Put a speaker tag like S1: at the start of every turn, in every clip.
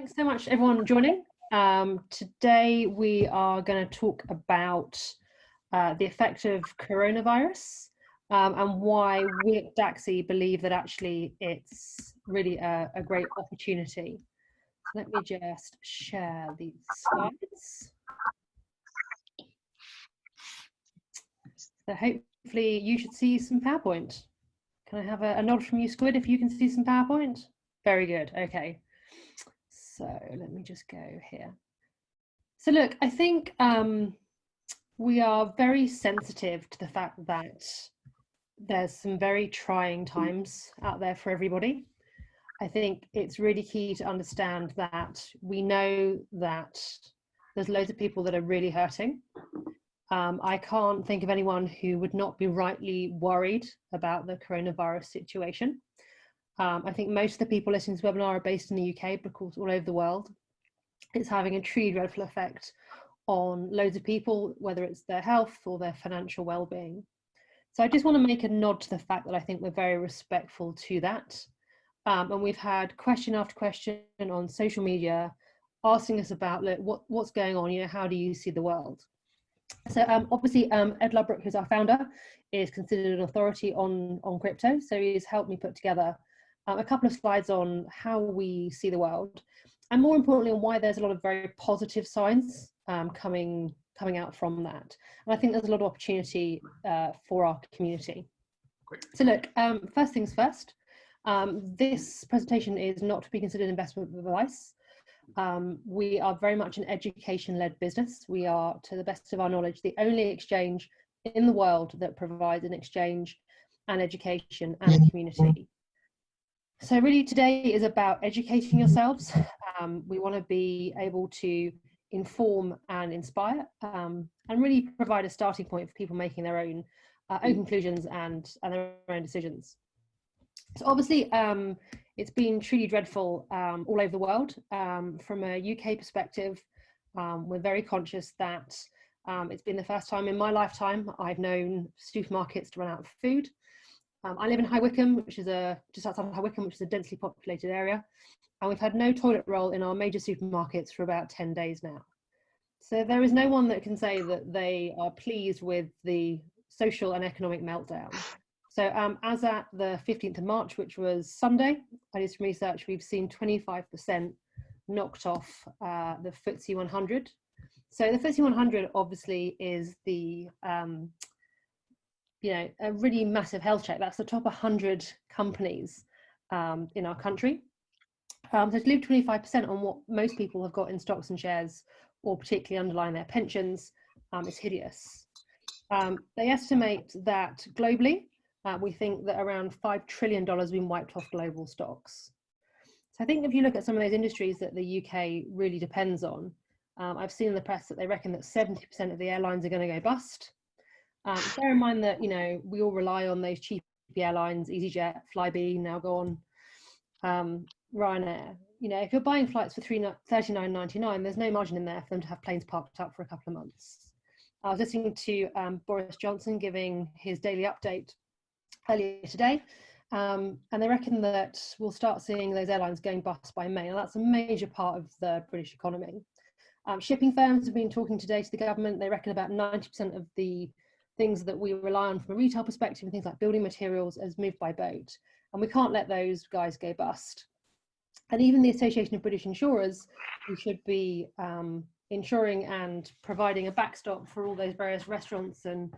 S1: Thanks so much, everyone, joining. Today we are going to talk about the effect of coronavirus and why we at Dacxi believe that actually it's really a great opportunity. So let me just share these slides. So hopefully you should see some PowerPoint. Can I have a nod from you, Squid, if you can see some PowerPoint? Very good, okay. So let me just go here. So look, I think we are very sensitive to the fact that there's some very trying times out there for everybody. I think it's really key to understand that we know that there's loads of people that are really hurting. I can't think of anyone who would not be rightly worried about the coronavirus situation. I think most of the people listening to this webinar are based in the UK, but of course all over the world. It's having a truly dreadful effect on loads of people, whether it's their health or their financial well-being. So I just want to make a nod to the fact that I think we're very respectful to that. And we've had question after question on social media asking us about, look, what's going on, you know, how do you see the world? So obviously Ed Ludbrook, who's our founder, is considered an authority on crypto. So he's helped me put together a couple of slides on how we see the world, and more importantly on why there's a lot of very positive signs coming out from that. And I think there's a lot of opportunity for our community. So look, first things first, this presentation is not to be considered investment advice. We are very much an education-led business. We are, to the best of our knowledge, the only exchange in the world that provides an exchange and education and a community. So really today is about educating yourselves. We want to be able to inform and inspire and really provide a starting point for people making their own conclusions and their own decisions. So obviously it's been truly dreadful all over the world. From a UK perspective, we're very conscious that it's been the first time in my lifetime I've known supermarkets to run out of food. I live in High Wycombe, which is just outside of High Wycombe, which is a densely populated area, and we've had no toilet roll in our major supermarkets for about 10 days now. So there is no one that can say that they are pleased with the social and economic meltdown. So as at the 15th of March, which was Sunday, I did some research, we've seen 25% knocked off the FTSE 100. So the FTSE 100 obviously is the you know, a really massive health check. That's the top 100 companies in our country. So to lose 25% on what most people have got in stocks and shares, or particularly underlying their pensions, is hideous. They estimate that globally, we think that around $5 trillion has been wiped off global stocks. So I think if you look at some of those industries that the UK really depends on, I've seen in the press that they reckon that 70% of the airlines are going to go bust. Bear in mind that, you know, we all rely on those cheap airlines, EasyJet, Flybe, now gone, Ryanair. You know, if you're buying flights for $39.99, there's no margin in there for them to have planes parked up for a couple of months. I was listening to Boris Johnson giving his daily update earlier today, and they reckon that we'll start seeing those airlines going bust by May, and that's a major part of the British economy. Shipping firms have been talking today to the government. They reckon about 90% of the things that we rely on from a retail perspective, and things like building materials, as moved by boat, and we can't let those guys go bust. And even the Association of British Insurers, who should be insuring and providing a backstop for all those various restaurants and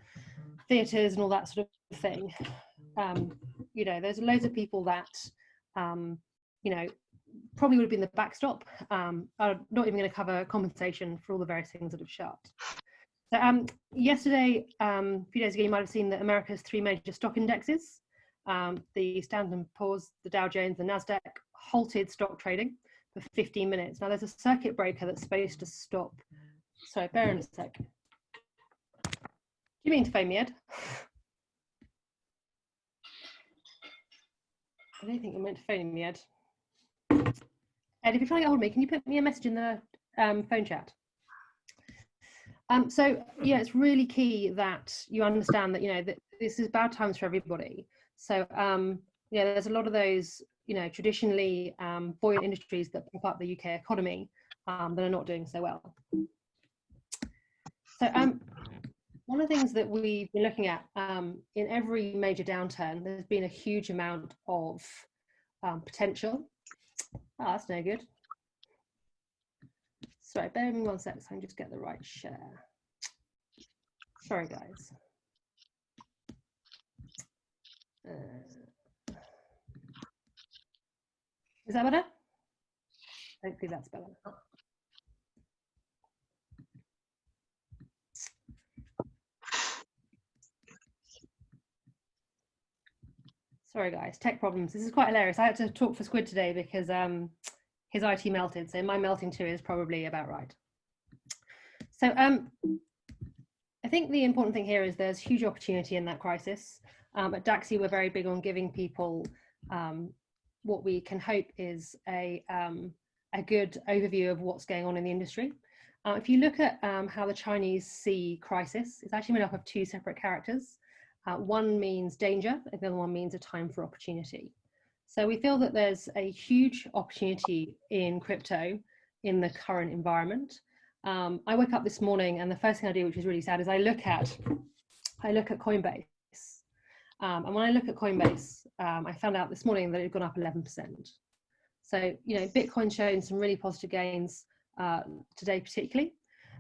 S1: theatres and all that sort of thing, you know, there's loads of people that you know, probably would have been the backstop. I'm not even going to cover compensation for all the various things that have shut. So yesterday, a few days ago, you might have seen that America's three major stock indexes, the Standard & Poor's, the Dow Jones, the NASDAQ, halted stock trading for 15 minutes. Now there's a circuit breaker that's supposed to stop. Sorry, bear in a sec. Do you mean to phone me, Ed? I don't think you meant to phone me, Ed. Ed, if you're trying to get hold of me, can you put me a message in the phone chat? So yeah, it's really key that you understand that, you know, that this is bad times for everybody. So yeah, there's a lot of those you know, traditionally buoyant industries that pump up the UK economy that are not doing so well. So one of the things that we've been looking at in every major downturn, there's been a huge amount of potential. Oh, that's no good. Sorry, bear with me 1 sec so I can just get the right share. Sorry, guys. Is that better? Hopefully that's better. Sorry, guys, tech problems. This is quite hilarious. I had to talk for Squid today because his IT melted, so my melting too is probably about right. So I think the important thing here is there's huge opportunity in that crisis. At Dacxi, we're very big on giving people what we can hope is a good overview of what's going on in the industry. If you look at how the Chinese see crisis, it's actually made up of 2 separate characters. One means danger, and the other one means a time for opportunity. So we feel that there's a huge opportunity in crypto in the current environment. I woke up this morning and the first thing I do, which is really sad, is I look at Coinbase. And when I look at Coinbase, I found out this morning that it had gone up 11%. So, you know, Bitcoin's showing some really positive gains today particularly.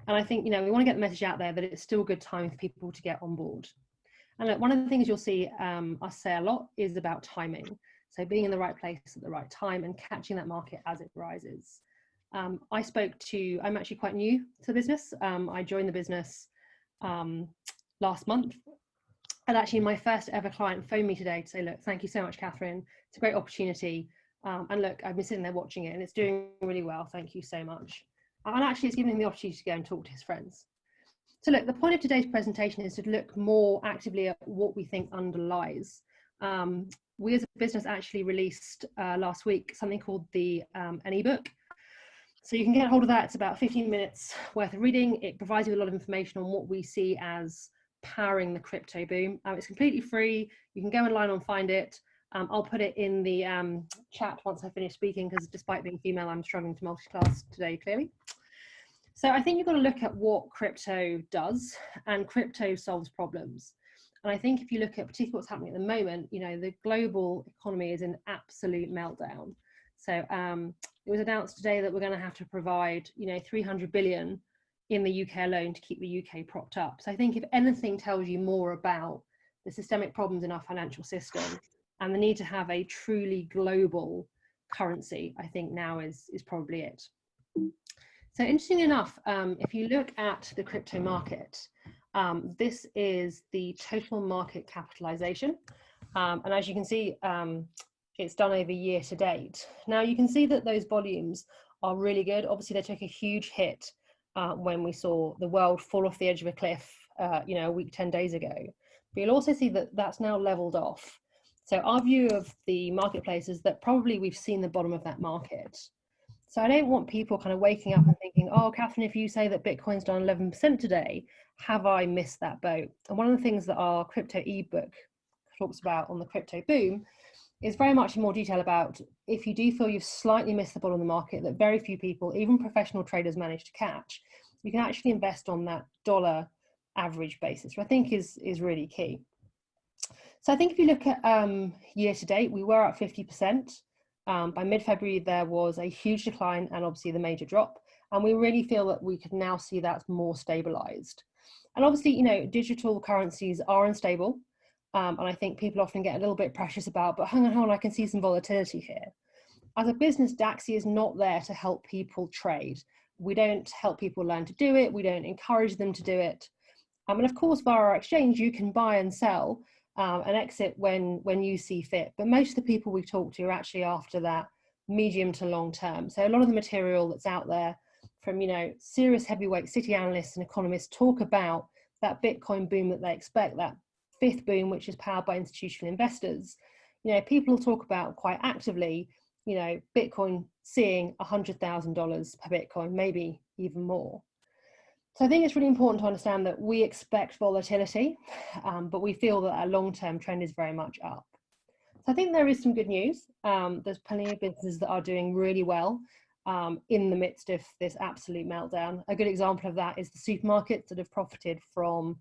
S1: And I think, you know, we want to get the message out there that it's still a good time for people to get on board. And look, one of the things you'll see us say a lot is about timing. So being in the right place at the right time and catching that market as it rises. I'm actually quite new to the business. I joined the business last month. And actually my first ever client phoned me today to say, look, thank you so much, Katharine. It's a great opportunity. And look, I've been sitting there watching it and it's doing really well. Thank you so much. And actually it's given him the opportunity to go and talk to his friends. So look, the point of today's presentation is to look more actively at what we think underlies. We as a business actually released last week something called an ebook. So you can get hold of that. It's about 15 minutes worth of reading. It provides you with a lot of information on what we see as powering the crypto boom. It's completely free. You can go online and find it. I'll put it in the chat once I finish speaking, because despite being female, I'm struggling to multitask today, clearly. So I think you've got to look at what crypto does, and crypto solves problems. And I think if you look at particularly what's happening at the moment, you know, the global economy is in absolute meltdown. So it was announced today that we're going to have to provide, you know, 300 billion in the UK alone to keep the UK propped up. So I think if anything tells you more about the systemic problems in our financial system and the need to have a truly global currency, I think now is probably it. So interestingly enough, if you look at the crypto market, this is the total market capitalization. And as you can see, it's done over year to date. Now you can see that those volumes are really good. Obviously they took a huge hit when we saw the world fall off the edge of a cliff, you know, a week, 10 days ago. But you'll also see that that's now leveled off. So our view of the marketplace is that probably we've seen the bottom of that market. So I don't want people kind of waking up and thinking, oh, Katharine, if you say that Bitcoin's done 11% today, have I missed that boat? And one of the things that our crypto ebook talks about on the crypto boom is very much in more detail about if you do feel you've slightly missed the bottom of the market that very few people, even professional traders, manage to catch, you can actually invest on that dollar average basis, which I think is really key. So I think if you look at year to date, we were up 50%. By mid-February, there was a huge decline and obviously the major drop. And we really feel that we could now see that more stabilized. And obviously, you know, digital currencies are unstable. And I think people often get a little bit precious about, but hang on, I can see some volatility here. As a business, Dacxi is not there to help people trade. We don't help people learn to do it. We don't encourage them to do it. And of course, via our exchange, you can buy and sell and exit when you see fit. But most of the people we talk to are actually after that medium to long term. So a lot of the material that's out there from, you know, serious heavyweight city analysts and economists talk about that Bitcoin boom that they expect, that fifth boom, which is powered by institutional investors. You know, people will talk about quite actively, you know, Bitcoin seeing $100,000 per Bitcoin, maybe even more. So I think it's really important to understand that we expect volatility, but we feel that our long-term trend is very much up. So I think there is some good news. There's plenty of businesses that are doing really well in the midst of this absolute meltdown. A good example of that is the supermarkets that have profited from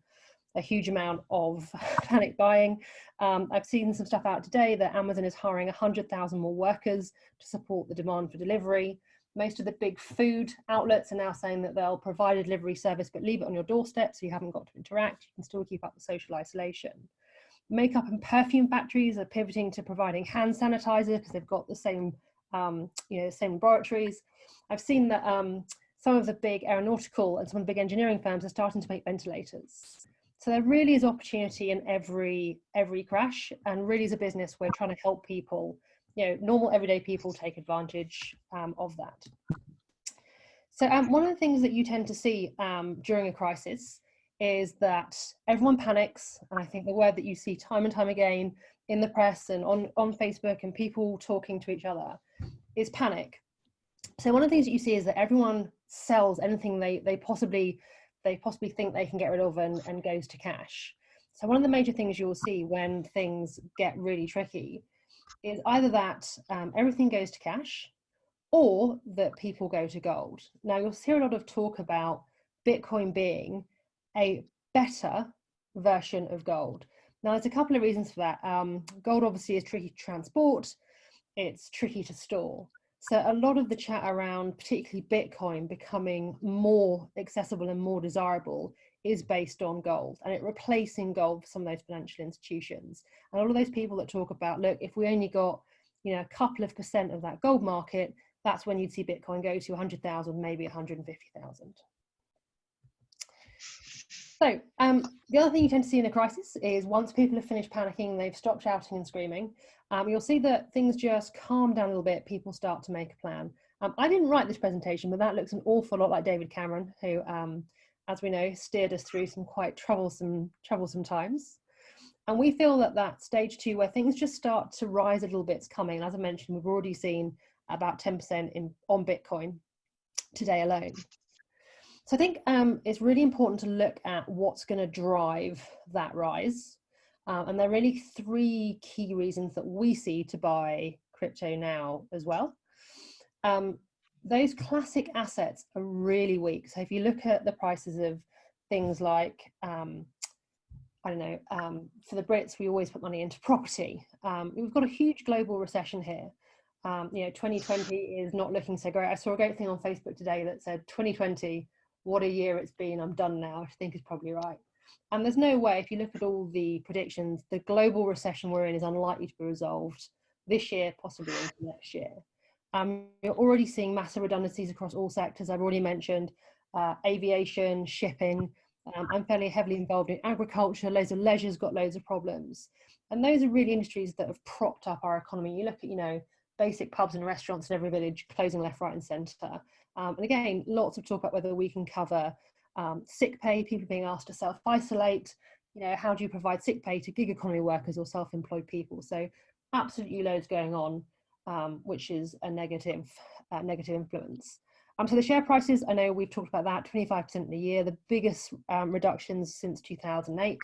S1: a huge amount of panic buying. I've seen some stuff out today that Amazon is hiring 100,000 more workers to support the demand for delivery. Most of the big food outlets are now saying that they'll provide a delivery service, but leave it on your doorstep so you haven't got to interact. You can still keep up the social isolation. Makeup and perfume factories are pivoting to providing hand sanitizer because they've got the same, same laboratories. I've seen that some of the big aeronautical and some of the big engineering firms are starting to make ventilators. So there really is opportunity in every crash, and really as a business, we're trying to help people, normal everyday people take advantage of that. So one of the things that you tend to see during a crisis is that everyone panics. And I think the word that you see time and time again in the press and on Facebook and people talking to each other is panic. So one of the things that you see is that everyone sells anything they possibly think they can get rid of and goes to cash. So one of the major things you'll see when things get really tricky is either that everything goes to cash, or that people go to gold. Now you'll hear a lot of talk about Bitcoin being a better version of gold. Now there's a couple of reasons for that. Gold obviously is tricky to transport, it's tricky to store. So a lot of the chat around particularly Bitcoin becoming more accessible and more desirable is based on gold, and it replacing gold for some of those financial institutions. And all of those people that talk about, look, if we only got a couple of % of that gold market, that's when you'd see Bitcoin go to 100,000, maybe 150,000. So the other thing you tend to see in a crisis is once people have finished panicking, they've stopped shouting and screaming, you'll see that things just calm down a little bit, people start to make a plan. I didn't write this presentation, but that looks an awful lot like David Cameron, who, as we know, steered us through some quite troublesome times. And we feel that stage 2, where things just start to rise a little bit, is coming. And as I mentioned, we've already seen about 10% on Bitcoin today alone. So I think it's really important to look at what's going to drive that rise. And there are really 3 key reasons that we see to buy crypto now as well. Those classic assets are really weak. So if you look at the prices of things like, for the Brits, we always put money into property. We've got a huge global recession here. 2020 is not looking so great. I saw a great thing on Facebook today that said 2020, what a year it's been, I'm done now, which I think is probably right. And there's no way, if you look at all the predictions, the global recession we're in is unlikely to be resolved this year, possibly into next year. You're already seeing massive redundancies across all sectors. I've already mentioned aviation, shipping. I'm fairly heavily involved in agriculture. Loads of leisure's got loads of problems. And those are really industries that have propped up our economy. You look at, basic pubs and restaurants in every village closing left, right and centre. And again, lots of talk about whether we can cover sick pay, people being asked to self-isolate, how do you provide sick pay to gig economy workers or self-employed people? So absolutely loads going on, which is a negative influence. So the share prices, I know we've talked about that, 25% in a year, the biggest reductions since 2008.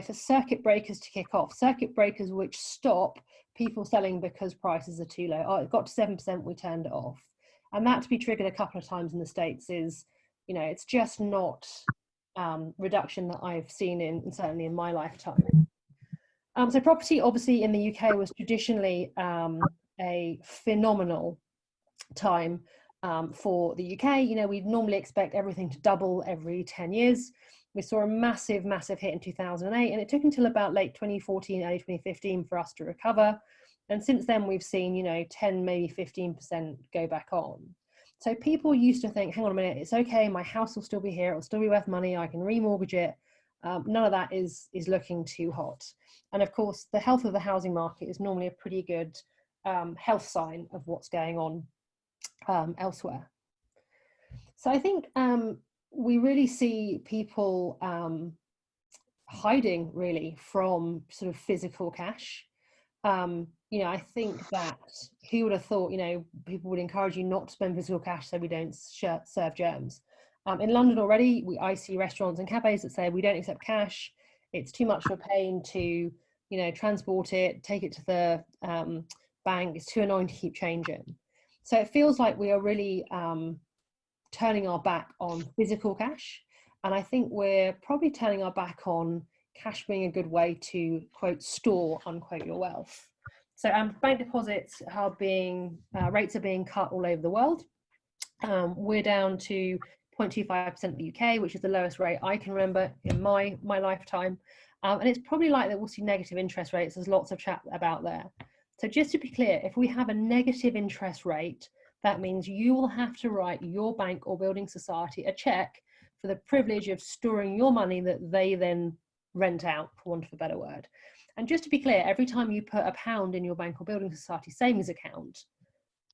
S1: For circuit breakers to kick off, circuit breakers which stop people selling because prices are too low. Oh, it got to 7%, we turned it off. And that to be triggered a couple of times in the States is, it's just not reduction that I've seen certainly in my lifetime. So property obviously in the UK was traditionally a phenomenal time for the UK. We'd normally expect everything to double every 10 years. We saw a massive hit in 2008, and it took until about late 2014, early 2015 for us to recover. And since then, we've seen, 10, maybe 15% go back on. So people used to think, hang on a minute, it's okay, my house will still be here, it'll still be worth money, I can remortgage it. None of that is looking too hot. And of course, the health of the housing market is normally a pretty good health sign of what's going on elsewhere. So I think we really see people hiding really from sort of physical cash. I think that who would have thought, people would encourage you not to spend physical cash so we don't serve germs. In London already, I see restaurants and cafes that say we don't accept cash. It's too much of a pain to you know, transport it, take it to the bank. It's too annoying to keep changing. So it feels like we are really turning our back on physical cash. And I think we're probably turning our back on cash being a good way to, quote, store, unquote, your wealth. So bank deposits are being, rates are being cut all over the world. We're down to 0.25% of the UK, which is the lowest rate I can remember in my lifetime. And it's probably like that we'll see negative interest rates. There's lots of chat about there. So just to be clear, if we have a negative interest rate, that means you will have to write your bank or building society a check for the privilege of storing your money that they then rent out, for want of a better word. And just to be clear, every time you put £1 in your bank or building society savings account,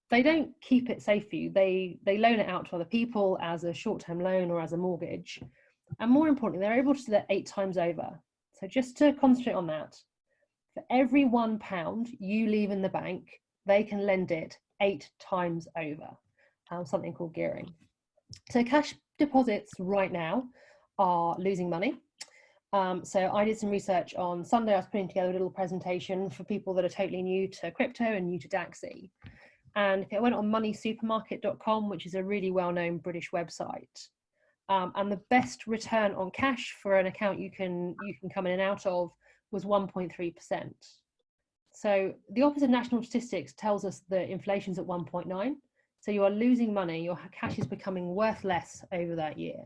S1: they don't keep it safe for you. They loan it out to other people as a short-term loan or as a mortgage. And more importantly, they're able to do that 8 times over. So just to concentrate on that, for every £1 you leave in the bank, they can lend it 8 times over, something called gearing. So cash deposits right now are losing money. So I did some research on Sunday. I was putting together a little presentation for people that are totally new to crypto and new to Dacxi. And it went on moneysupermarket.com, which is a really well-known British website. And the best return on cash for an account you can come in and out of was 1.3%. So the Office of National Statistics tells us that inflation's at 1.9. So you are losing money. Your cash is becoming worth less over that year.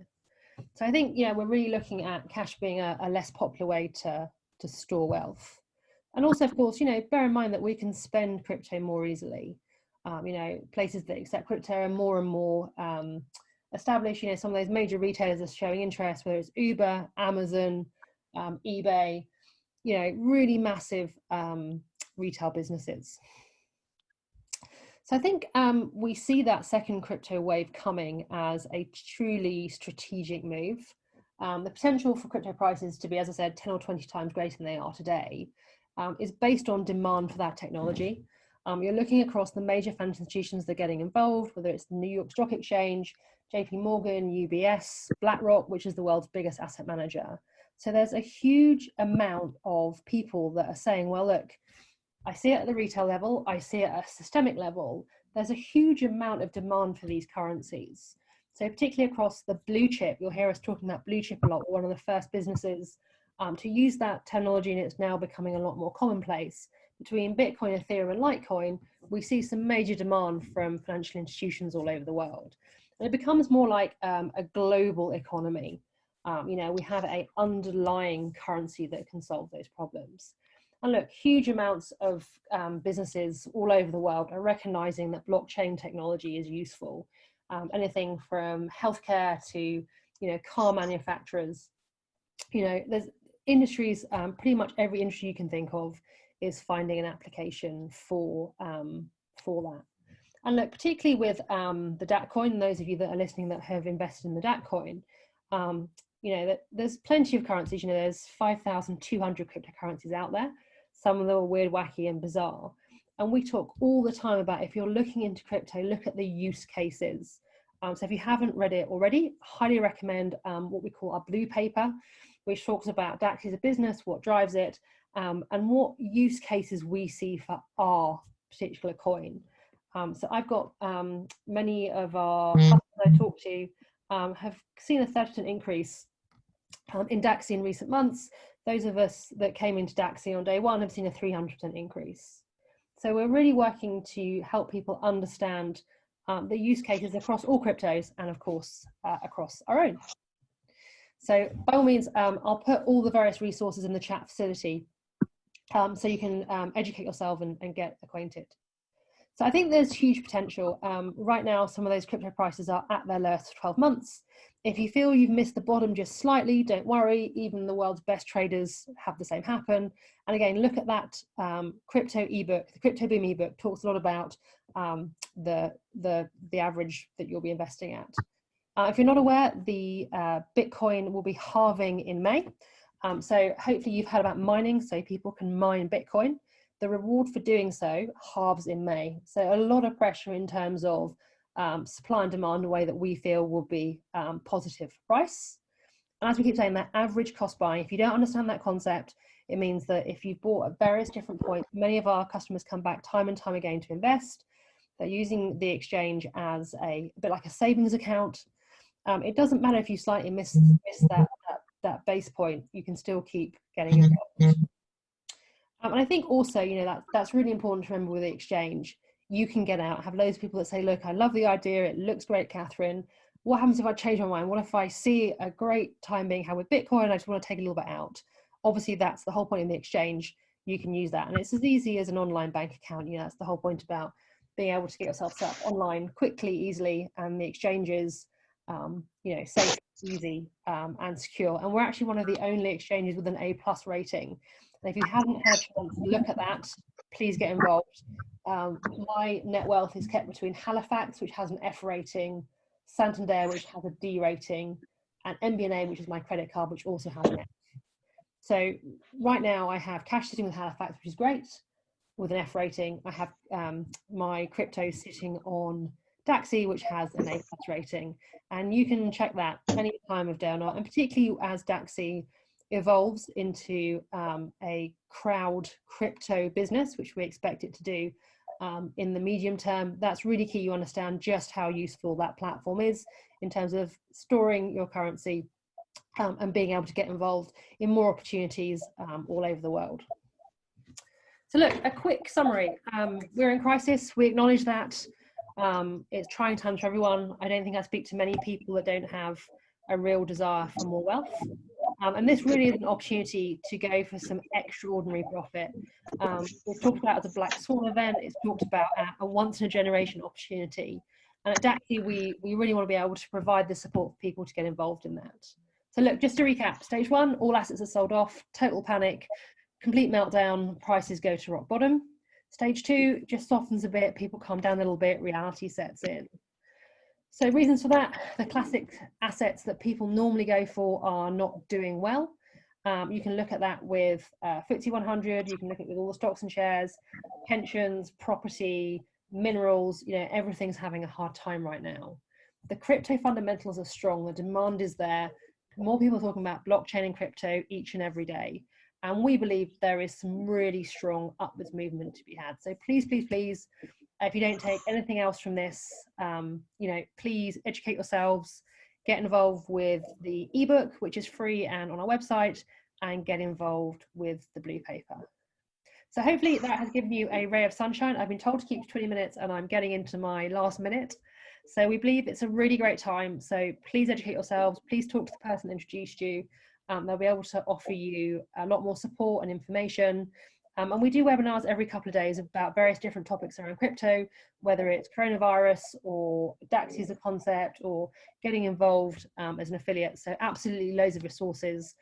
S1: So I think, we're really looking at cash being a less popular way to store wealth. And also, of course, bear in mind that we can spend crypto more easily. Places that accept crypto are more and more established. Some of those major retailers are showing interest, whether it's Uber, Amazon, eBay, really massive retail businesses. So I think we see that second crypto wave coming as a truly strategic move. The potential for crypto prices to be, as I said, 10 or 20 times greater than they are today is based on demand for that technology. You're looking across the major financial institutions that are getting involved, whether it's the New York Stock Exchange, JP Morgan, UBS, BlackRock, which is the world's biggest asset manager. So there's a huge amount of people that are saying, well, look, I see it at the retail level, I see it at a systemic level. There's a huge amount of demand for these currencies. So particularly across the blue chip, you'll hear us talking about blue chip a lot. We're one of the first businesses to use that technology, and it's now becoming a lot more commonplace. Between Bitcoin, Ethereum, and Litecoin, we see some major demand from financial institutions all over the world. And it becomes more like a global economy. We have an underlying currency that can solve those problems. And look, huge amounts of businesses all over the world are recognizing that blockchain technology is useful. Anything from healthcare to, car manufacturers. There's industries, pretty much every industry you can think of is finding an application for that. And look, particularly with the Daccoin, those of you that are listening that have invested in the Daccoin, there's plenty of currencies. There's 5,200 cryptocurrencies out there. Some of them are weird, wacky, and bizarre. And we talk all the time about, if you're looking into crypto, look at the use cases. So if you haven't read it already, highly recommend what we call our blue paper, which talks about Dacxi as a business, what drives it, and what use cases we see for our particular coin. So I've got many of our customers I talk to have seen a 30% increase in Dacxi in recent months. Those of us that came into Dacxi on day one have seen a 300% increase. So we're really working to help people understand the use cases across all cryptos and, of course, across our own. So by all means, I'll put all the various resources in the chat facility so you can educate yourself and get acquainted. So I think there's huge potential. Right now, some of those crypto prices are at their lowest 12 months. If you feel you've missed the bottom just slightly, don't worry. Even the world's best traders have the same happen. And again, look at that crypto ebook. The Crypto Boom ebook talks a lot about the average that you'll be investing at. If you're not aware, the Bitcoin will be halving in May. So hopefully you've heard about mining, so people can mine Bitcoin. The reward for doing so halves in May. So a lot of pressure in terms of supply and demand, a way that we feel will be positive price. And as we keep saying, that average cost buying, if you don't understand that concept, It means that if you've bought at various different points, many of our customers come back time and time again to invest. They're using the exchange as a bit like a savings account. It doesn't matter if you slightly miss that base point, you can still keep getting involved. And I think also, you know, that's really important to remember with the exchange. You can get out, have loads of people that say, look, I love the idea, it looks great, Katharine. What happens if I change my mind? What if I see a great time being had with Bitcoin and I just want to take a little bit out? Obviously, that's the whole point in the exchange. You can use that. And it's as easy as an online bank account. You know, that's the whole point about being able to get yourself set up online quickly, easily. And the exchange is, you know, safe, easy, and secure. And we're actually one of the only exchanges with an A+ rating. And if you haven't had a chance to look at that, please get involved. My net wealth is kept between Halifax, which has an F rating, Santander, which has a D rating, and MBNA, which is my credit card, which also has an F. So right now I have cash sitting with Halifax, which is great, with an F rating. I have my crypto sitting on Dacxi, which has an A+ rating. And you can check that any time of day or not, and particularly as Dacxi evolves into a crowd crypto business, which we expect it to do in the medium term. That's really key. You understand just how useful that platform is in terms of storing your currency and being able to get involved in more opportunities all over the world. So look, a quick summary. We're in crisis. We acknowledge that. It's trying times for everyone. I don't think I speak to many people that don't have a real desire for more wealth. And this really is an opportunity to go for some extraordinary profit. We've talked about it as a black swan event. It's talked about a once in a generation opportunity. And at Dacxi, we really want to be able to provide the support for people to get involved in that. So look, just to recap, stage one, all assets are sold off, total panic, complete meltdown, prices go to rock bottom. Stage two just softens a bit, people calm down a little bit, reality sets in. So reasons for that, the classic assets that people normally go for are not doing well. You can look at that with FTSE 100, you can look at it with all the stocks and shares, pensions, property, minerals, you know, everything's having a hard time right now. The crypto fundamentals are strong, the demand is there. More people are talking about blockchain and crypto each and every day. And we believe there is some really strong upwards movement to be had. So please, please, please, if you don't take anything else from this, you know, please educate yourselves, get involved with the ebook, which is free and on our website, and get involved with the blue paper. So hopefully that has given you a ray of sunshine. I've been told to keep to 20 minutes and I'm getting into my last minute. So we believe it's a really great time. So please educate yourselves. Please talk to the person that introduced you. They'll be able to offer you a lot more support and information. And we do webinars every couple of days about various different topics around crypto, whether it's coronavirus or Dacxi as a concept or getting involved as an affiliate. So absolutely loads of resources,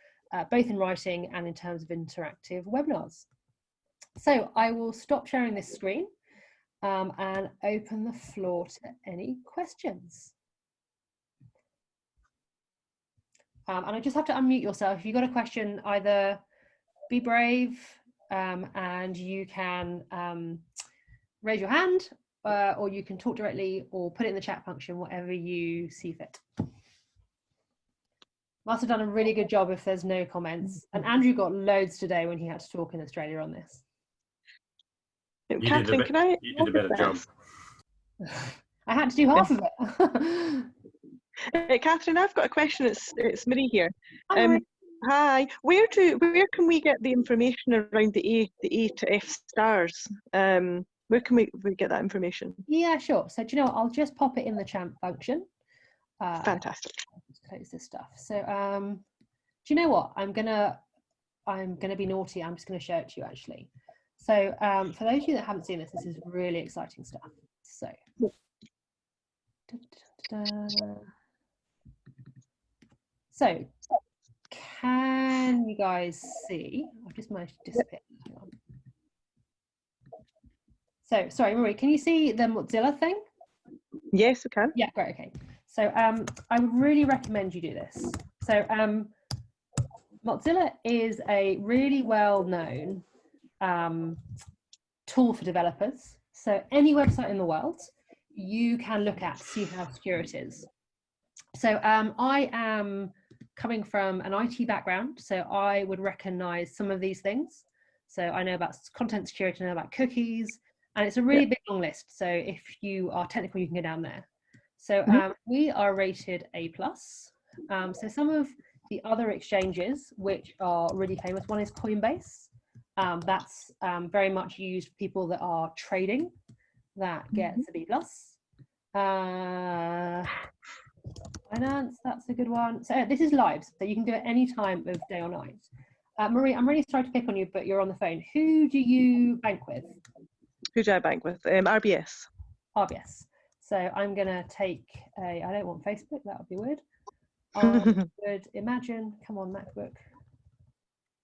S1: both in writing and in terms of interactive webinars. So I will stop sharing this screen and open the floor to any questions. And I just have to unmute yourself. If you've got a question, either be brave and you can raise your hand, or you can talk directly or put it in the chat function, whatever you see fit. Must have done a really good job if there's no comments. And Andrew got loads today when he had to talk in Australia on this.
S2: Katharine, can I? You did a better job.
S1: I had to do half of it.
S2: Katharine, I've got a question. It's Marie here.
S1: Hi.
S2: Hi. Where can we get the information around the A to F stars? Where can we get that information?
S1: Yeah, sure. So do you know what? I'll just pop it in the chat function.
S2: Fantastic.
S1: Let's close this stuff. So do you know what? I'm gonna be naughty. I'm just gonna show it to you actually. So for those of you that haven't seen this, this is really exciting stuff. So so can you guys see? I've just managed to disappear. Hang on. So sorry, Marie, can you see the Mozilla thing?
S2: Yes, we can.
S1: Yeah, great. Okay. So I would really recommend you do this. So Mozilla is a really well-known tool for developers. So any website in the world, you can look at to see how secure it is. So I am coming from an IT background, so I would recognize some of these things. So I know about content security, I know about cookies, and it's a really big long list. So if you are technical, you can go down there. So we are rated A+. So some of the other exchanges which are really famous, one is Coinbase. That's very much used for people that are trading. That gets a B+. Finance, that's a good one. So this is live, so you can do it any time of day or night. Marie, I'm really sorry to pick on you, but you're on the phone. Who do you bank with?
S2: Who do I bank with? RBS.
S1: RBS. So I'm going to take I don't want Facebook, that would be weird. I would imagine, come on, MacBook.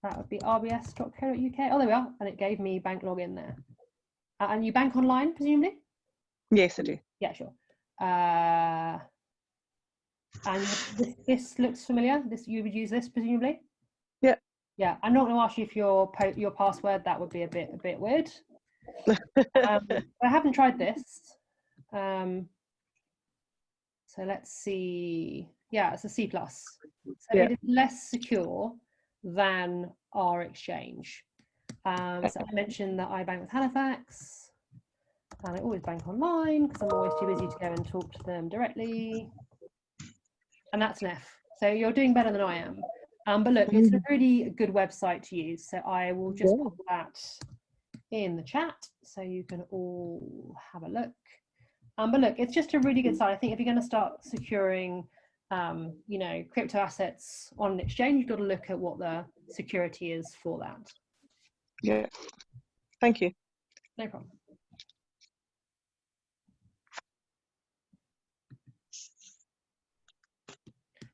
S1: That would be rbs.co.uk. Oh, there we are. And it gave me bank login there. And you bank online, presumably?
S2: Yes, I do.
S1: Yeah, sure. And this looks familiar. You would use this, presumably?
S2: Yeah.
S1: Yeah, I'm not going to ask you for your password. That would be a bit weird. I haven't tried this. So let's see. Yeah, it's a C+. So it is less secure than our exchange. So I mentioned that I bank with Halifax, and I always bank online because I'm always too busy to go and talk to them directly. And that's an F. So you're doing better than I am. But look, it's a really good website to use. So I will just put that in the chat so you can all have a look. But look, it's just a really good site. I think if you're going to start securing, crypto assets on an exchange, you've got to look at what the security is for that.
S2: Yeah. Thank you.
S1: No problem.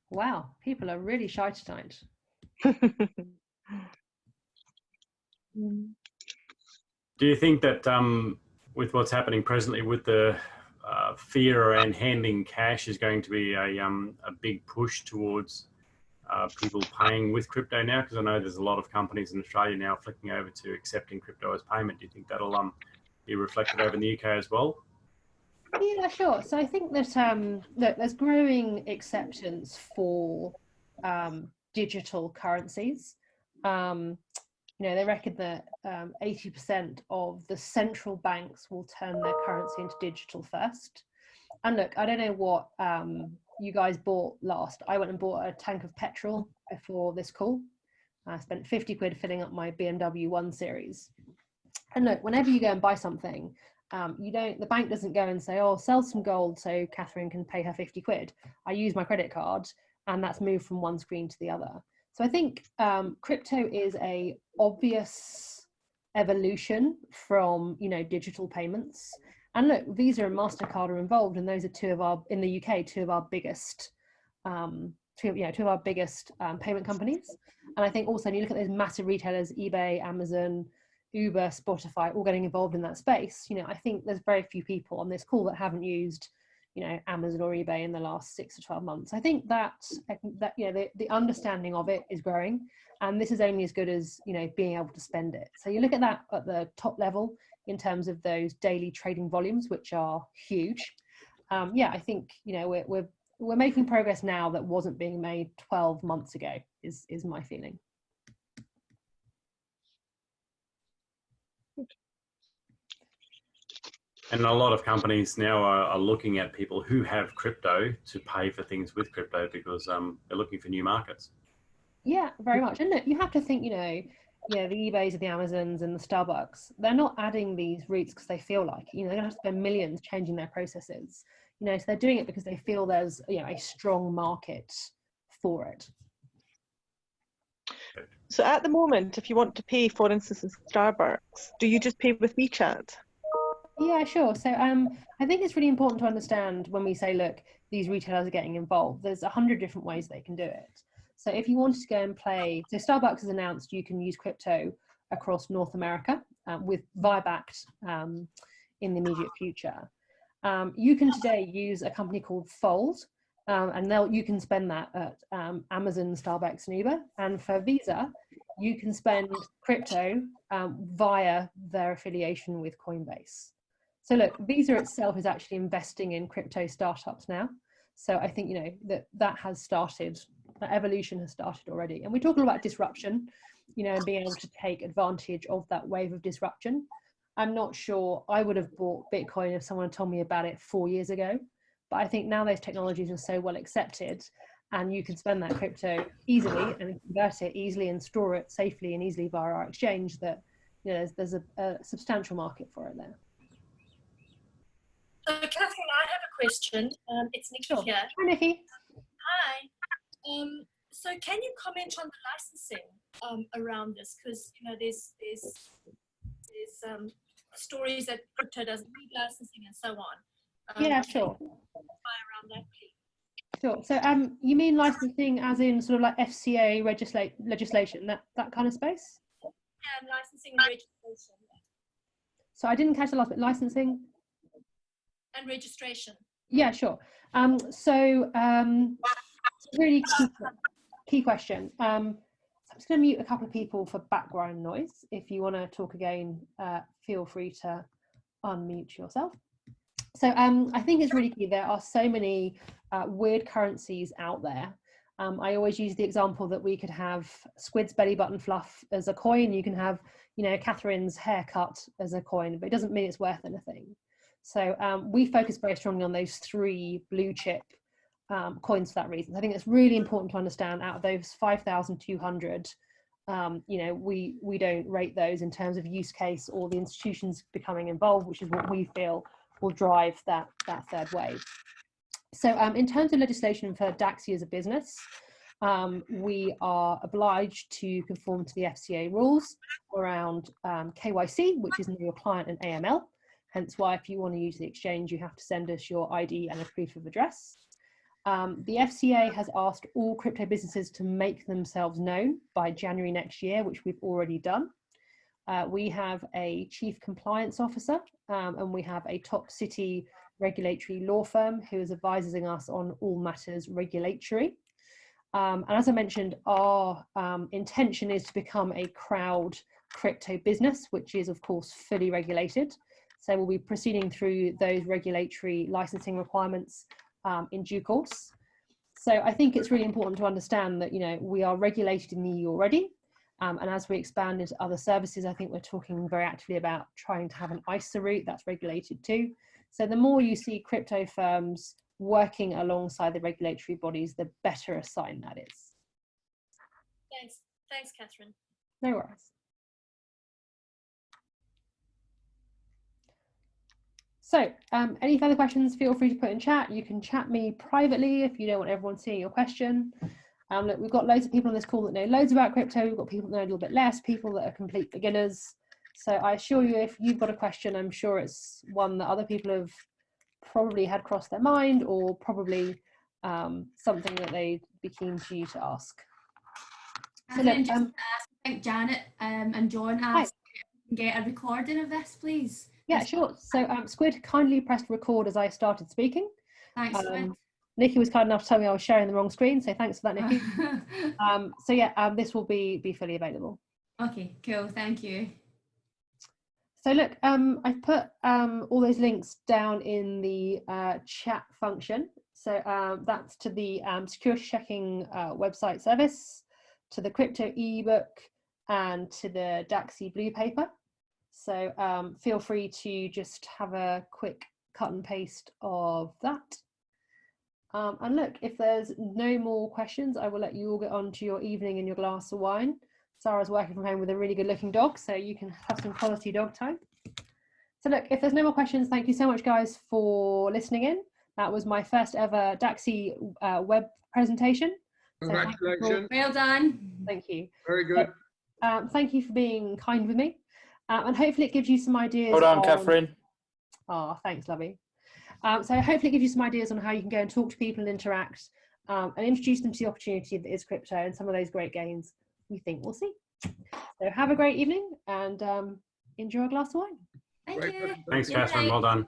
S1: Wow, people are really shy tonight.
S3: Do you think that with what's happening presently with the fear around handling cash is going to be a big push towards people paying with crypto now? Because I know there's a lot of companies in Australia now flicking over to accepting crypto as payment. Do you think that'll be reflected over in the UK as well?
S1: Yeah, sure. So I think that look, there's growing acceptance for digital currencies. They reckon that 80% of the central banks will turn their currency into digital first. And look, I don't know what you guys bought last. I went and bought a tank of petrol before this call. I spent 50 quid filling up my BMW 1 Series. And look, whenever you go and buy something, the bank doesn't go and say, oh, sell some gold so Katharine can pay her 50 quid. I use my credit card, and that's moved from one screen to the other. So I think crypto is a obvious evolution from, digital payments. And look, Visa and MasterCard are involved, and those are in the UK, two of our biggest payment companies. And I think also when you look at those massive retailers, eBay, Amazon, Uber, Spotify, all getting involved in that space, I think there's very few people on this call that haven't used, Amazon or eBay in the last 6 to 12 months. I think that the understanding of it is growing, and this is only as good as, being able to spend it. So you look at that at the top level in terms of those daily trading volumes, which are huge. I think, we're making progress now that wasn't being made 12 months ago is my feeling.
S3: And a lot of companies now are looking at people who have crypto to pay for things with crypto because they're looking for new markets.
S1: Yeah, very much. And look, you have to think, the eBays and the Amazons and the Starbucks, they're not adding these routes because they feel like, they're going to have to spend millions changing their processes. So they're doing it because they feel there's, a strong market for it.
S2: So at the moment, if you want to pay, for instance, in Starbucks, do you just pay with WeChat?
S1: Yeah, sure. So I think it's really important to understand when we say, look, these retailers are getting involved, there's 100 different ways they can do it. So if you wanted to go and play, so Starbucks has announced you can use crypto across North America with VIBACT in the immediate future. You can today use a company called Fold, and you can spend that at Amazon, Starbucks, and Uber. And for Visa, you can spend crypto via their affiliation with Coinbase. So look, Visa itself is actually investing in crypto startups now. So I think, you know, that has started, that evolution has started already. And we talk a lot about disruption, you know, and being able to take advantage of that wave of disruption. I'm not sure I would have bought Bitcoin if someone had told me about it 4 years ago. But I think now those technologies are so well accepted, and you can spend that crypto easily and convert it easily and store it safely and easily via our exchange, that, you know, there's a substantial market for it there.
S4: So, Catherine, I have a question. It's Nikki
S1: Sure.
S4: here.
S1: Hi, Nikki.
S4: Hi. So, can you comment on the licensing around this? Because, you know, there's stories that crypto doesn't need licensing and so on.
S1: Yeah, sure.
S4: Around that, please.
S1: Sure. So, you mean licensing as in sort of like FCA legislation, that kind of space?
S4: And licensing and registration.
S1: So I didn't catch the last bit. Licensing
S4: And registration.
S1: Yeah, sure. It's a really key question. So I'm just going to mute a couple of people for background noise. If you want to talk again, feel free to unmute yourself. So I think it's really key. There are so many weird currencies out there. I always use the example that we could have Squid's belly button fluff as a coin. You can have, you know, Catherine's haircut as a coin, but it doesn't mean it's worth anything. So we focus very strongly on those 3 blue chip coins for that reason. I think it's really important to understand, out of those 5,200, you know, we don't rate those in terms of use case or the institutions becoming involved, which is what we feel will drive that third wave. So in terms of legislation for Dacxi as a business, we are obliged to conform to the FCA rules around KYC, which is know your client, and AML. Hence why if you want to use the exchange, you have to send us your ID and a proof of address. The FCA has asked all crypto businesses to make themselves known by January next year, which we've already done. We have a chief compliance officer, and we have a top city regulatory law firm who is advising us on all matters regulatory. And as I mentioned, our intention is to become a crowd crypto business, which is of course fully regulated. So we'll be proceeding through those regulatory licensing requirements in due course. So I think it's really important to understand that, you know, we are regulated in the EU already. And as we expand into other services, I think we're talking very actively about trying to have an ISA route that's regulated too. So the more you see crypto firms working alongside the regulatory bodies, the better a sign that is.
S4: Thanks, Catherine.
S1: No worries. So any further questions, feel free to put in chat. You can chat me privately if you don't want everyone seeing your question. Look, we've got loads of people on this call that know loads about crypto. We've got people that know a little bit less, people that are complete beginners. So I assure you, if you've got a question, I'm sure it's one that other people have probably had crossed their mind, or probably something that they'd be keen for you to ask. So look,
S5: I think Janet and John asked if we can get a recording of this, please.
S1: Yeah, sure. So Squid kindly pressed record as I started speaking.
S5: Thanks, Squid.
S1: Nikki was kind enough to tell me I was sharing the wrong screen, so thanks for that, Nikki. So yeah, this will be fully available.
S5: Okay, cool, thank you.
S1: So look, I've put all those links down in the chat function. So that's to the security checking website service, to the crypto ebook, and to the Dacxi blue paper. So feel free to just have a quick cut and paste of that. And look, if there's no more questions, I will let you all get on to your evening and your glass of wine. Sarah's working from home with a really good looking dog, so you can have some quality dog time. So look, if there's no more questions, thank you so much guys for listening in. That was my first ever Dacxi web presentation.
S6: Congratulations.
S5: Well done.
S1: Thank you.
S6: Very good.
S1: Thank you for being kind with me. And hopefully it gives you some ideas.
S7: Well done, Catherine.
S1: Oh, thanks, lovey. So hopefully it gives you some ideas on how you can go and talk to people and interact and introduce them to the opportunity that is crypto and some of those great gains we think we'll see. So have a great evening and enjoy a glass of wine.
S5: Thank you.
S3: Thanks, Catherine. Well done.